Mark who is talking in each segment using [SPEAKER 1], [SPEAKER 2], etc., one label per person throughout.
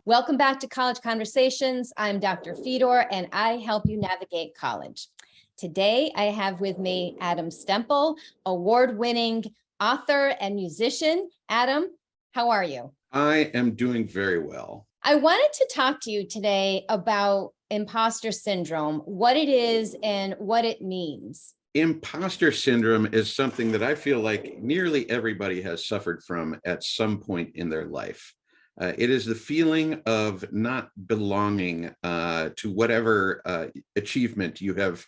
[SPEAKER 1] Welcome back to College Conversations. I'm Dr. Fedor, and I help you navigate college. Today, I have with me Adam Stemple, award-winning author and musician. Adam, how are you?
[SPEAKER 2] I am doing very well.
[SPEAKER 1] I wanted to talk to you today about imposter syndrome, what it is and what it means.
[SPEAKER 2] Imposter syndrome is something that I feel like nearly everybody has suffered from at some point in their life. It is the feeling of not belonging to whatever achievement you have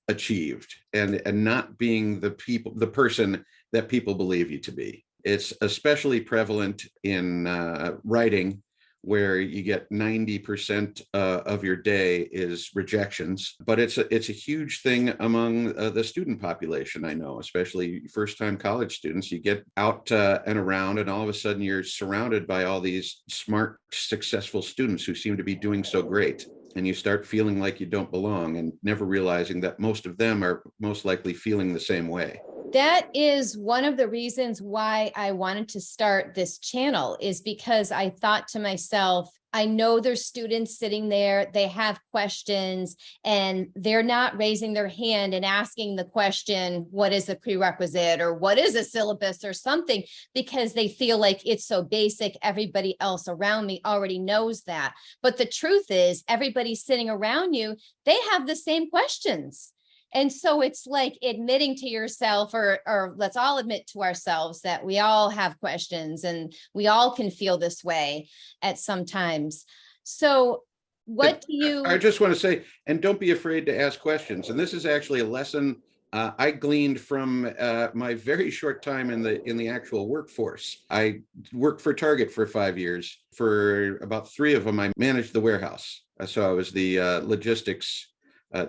[SPEAKER 2] achieved, and not being the person that people believe you to be. It's especially prevalent in writing, where you get 90% of your day is rejections. But it's a huge thing among the student population. I know, especially first-time college students. You get out and around, and all of a sudden you're surrounded by all these smart, successful students who seem to be doing so great. And you start feeling like you don't belong, and never realizing that most of them are most likely feeling the same way.
[SPEAKER 1] That is one of the reasons why I wanted to start this channel, is because I thought to myself, I know there's students sitting there, they have questions, and they're not raising their hand and asking the question, what is a prerequisite or what is a syllabus or something, because they feel like it's so basic. Everybody else around me already knows that. But the truth is, everybody sitting around you, they have the same questions. And so it's like admitting to yourself, or let's all admit to ourselves that we all have questions and we all can feel this way at some times. So what do you...
[SPEAKER 2] I just want to say, and don't be afraid to ask questions. And this is actually a lesson I gleaned from my very short time in the actual workforce. I worked for Target for 5 years. For about 3 of them, I managed the warehouse. So I was the logistics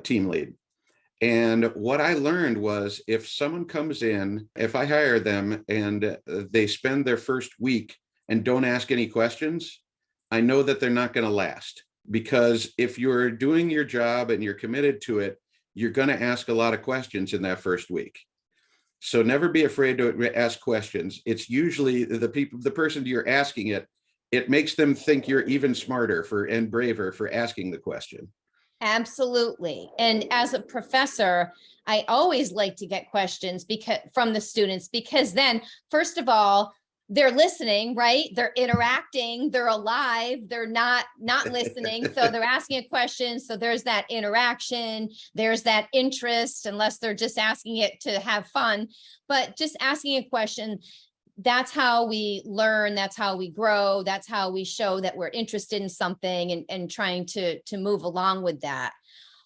[SPEAKER 2] team lead. And what I learned was, if someone comes in, if I hire them and they spend their first week and don't ask any questions, I know that they're not going to last. Because if you're doing your job and you're committed to it, you're going to ask a lot of questions in that first week. So never be afraid to ask questions. It's usually the person you're asking it makes them think you're even smarter and braver for asking the question.
[SPEAKER 1] Absolutely. And as a professor, I always like to get questions from the students, because then, first of all, they're listening, right? They're interacting, they're alive, they're not listening. So they're asking a question. So there's that interaction, there's that interest, unless they're just asking it to have fun. But just asking a question, that's how we learn, that's how we grow, that's how we show that we're interested in something and trying to move along with that.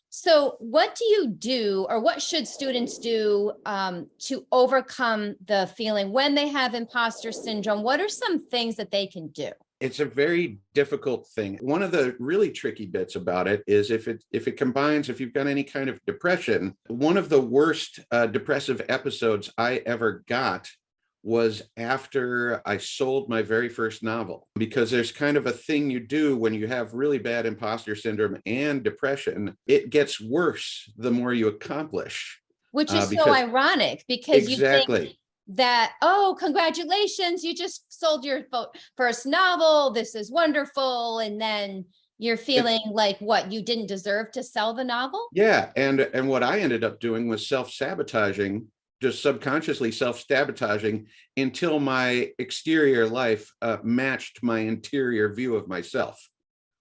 [SPEAKER 1] So what do you do, or what should students do to overcome the feeling when they have imposter syndrome? What are some things that they can do?
[SPEAKER 2] It's a very difficult thing. One of the really tricky bits about it is if it combines, if you've got any kind of depression. One of the worst depressive episodes I ever got was after I sold my very first novel, because there's kind of a thing you do when you have really bad imposter syndrome and depression. It gets worse the more you accomplish.
[SPEAKER 1] Which is so ironic, because
[SPEAKER 2] exactly.
[SPEAKER 1] You think that, oh, congratulations, you just sold your first novel, this is wonderful. And then you're feeling like, what, you didn't deserve to sell the novel?
[SPEAKER 2] Yeah. And what I ended up doing was self-sabotaging, just subconsciously self-sabotaging, until my exterior life matched my interior view of myself,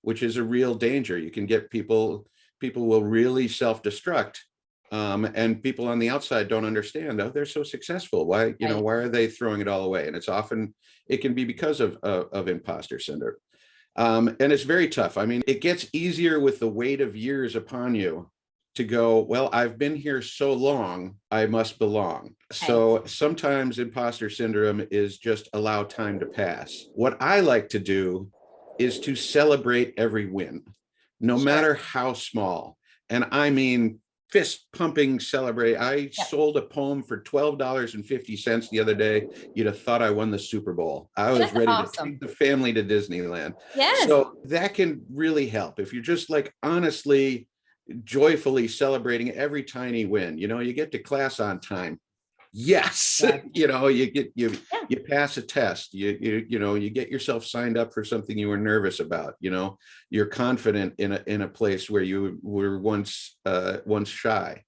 [SPEAKER 2] which is a real danger. You can get people will really self-destruct, and people on the outside don't understand. Oh, they're so successful. Why, why are they throwing it all away? And it can be because of imposter syndrome. And it's very tough. I mean, it gets easier with the weight of years upon you to go, well, I've been here so long, I must belong. So sometimes imposter syndrome is just allow time to pass. What I like to do is to celebrate every win, no matter how small. And I mean, fist pumping celebrate. I sold a poem for $12.50 the other day. You'd have thought I won the Super Bowl. I was ready to take the family to Disneyland.
[SPEAKER 1] Yes.
[SPEAKER 2] So that can really help. If you're just like honestly, joyfully celebrating every tiny win. You get to class on time. Yes,
[SPEAKER 3] Yeah.
[SPEAKER 2] you pass a test, you get yourself signed up for something you were nervous about, you're confident in a place where you were once shy.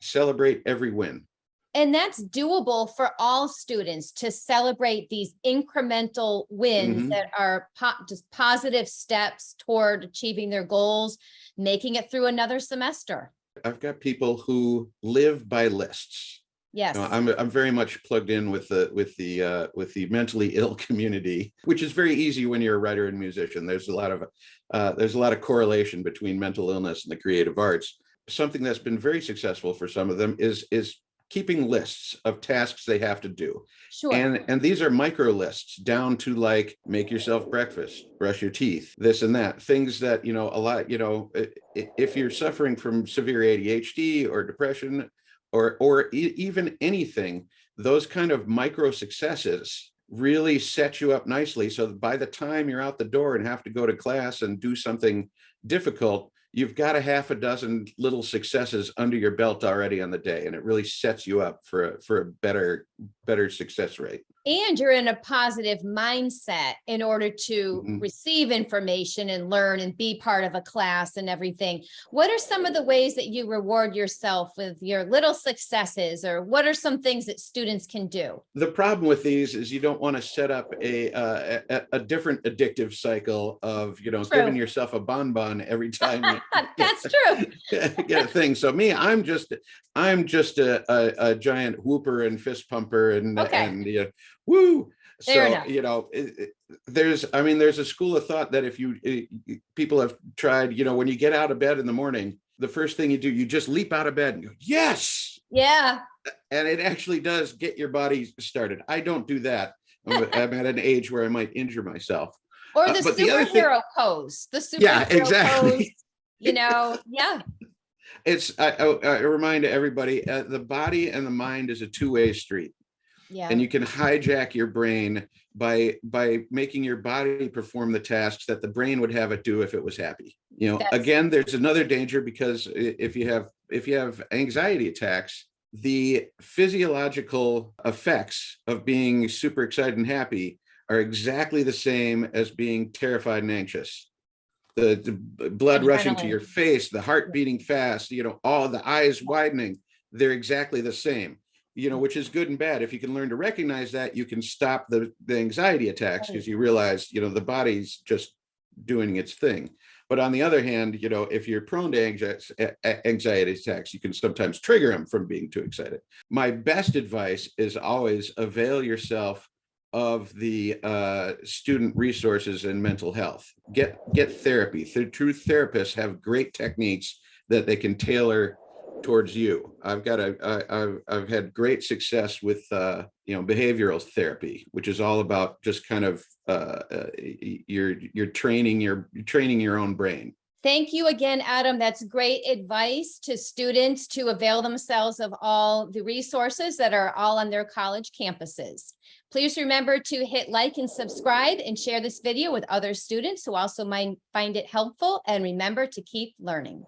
[SPEAKER 2] Celebrate every win.
[SPEAKER 1] And that's doable for all students, to celebrate these incremental wins
[SPEAKER 2] Mhm.
[SPEAKER 1] that are just positive steps toward achieving their goals, making it through another semester.
[SPEAKER 2] I've got people who live by lists.
[SPEAKER 1] Yes.
[SPEAKER 2] I'm very much plugged in with the mentally ill community, which is very easy when you're a writer and musician. There's a lot of correlation between mental illness and the creative arts. Something that's been very successful for some of them is keeping lists of tasks they have to do.
[SPEAKER 1] Sure.
[SPEAKER 2] And these are micro lists down to, like, make yourself breakfast, brush your teeth, this and that, things that, a lot, if you're suffering from severe ADHD or depression or even anything, those kind of micro successes really set you up nicely. So by the time you're out the door and have to go to class and do something difficult, you've got a half a dozen little successes under your belt already on the day, and it really sets you up for a better success rate.
[SPEAKER 1] And you're in a positive mindset in order to
[SPEAKER 2] Mhm.
[SPEAKER 1] receive information and learn and be part of a class and everything. What are some of the ways that you reward yourself with your little successes, or what are some things that students can do?
[SPEAKER 2] The problem with these is you don't want to set up a different addictive cycle of, giving yourself a bonbon every time you
[SPEAKER 1] That's true.
[SPEAKER 2] get a thing. So me, I'm just a giant whooper and fist pumper and woo.
[SPEAKER 1] Fair
[SPEAKER 2] So
[SPEAKER 1] enough.
[SPEAKER 2] there's a school of thought that if people have tried, when you get out of bed in the morning, the first thing you do, you just leap out of bed and go, yes.
[SPEAKER 1] Yeah.
[SPEAKER 2] And it actually does get your body started. I don't do that. I'm at an age where I might injure myself.
[SPEAKER 1] Or the
[SPEAKER 2] But the other thing-
[SPEAKER 1] superhero pose. The superhero
[SPEAKER 2] Yeah, exactly.
[SPEAKER 1] pose, yeah.
[SPEAKER 2] I remind everybody, the body and the mind is a two-way street.
[SPEAKER 1] Yeah.
[SPEAKER 2] And you can hijack your brain by making your body perform the tasks that the brain would have it do if it was happy. Again, there's another danger, because if you have anxiety attacks, the physiological effects of being super excited and happy are exactly the same as being terrified and anxious. The blood rushing to your face, the heart beating fast, all the eyes widening, they're exactly the same. Which is good and bad. If you can learn to recognize that, you can stop the anxiety attacks, because you realize, the body's just doing its thing. But on the other hand, if you're prone to anxiety attacks, you can sometimes trigger them from being too excited. My best advice is always avail yourself of the student resources in mental health. Get therapy. True therapists have great techniques that they can tailor towards you. I've had great success with behavioral therapy, which is all about just kind of you're training your own brain.
[SPEAKER 1] Thank you again, Adam. That's great advice to students to avail themselves of all the resources that are all on their college campuses. Please remember to hit like and subscribe and share this video with other students who also might find it helpful, and remember to keep learning.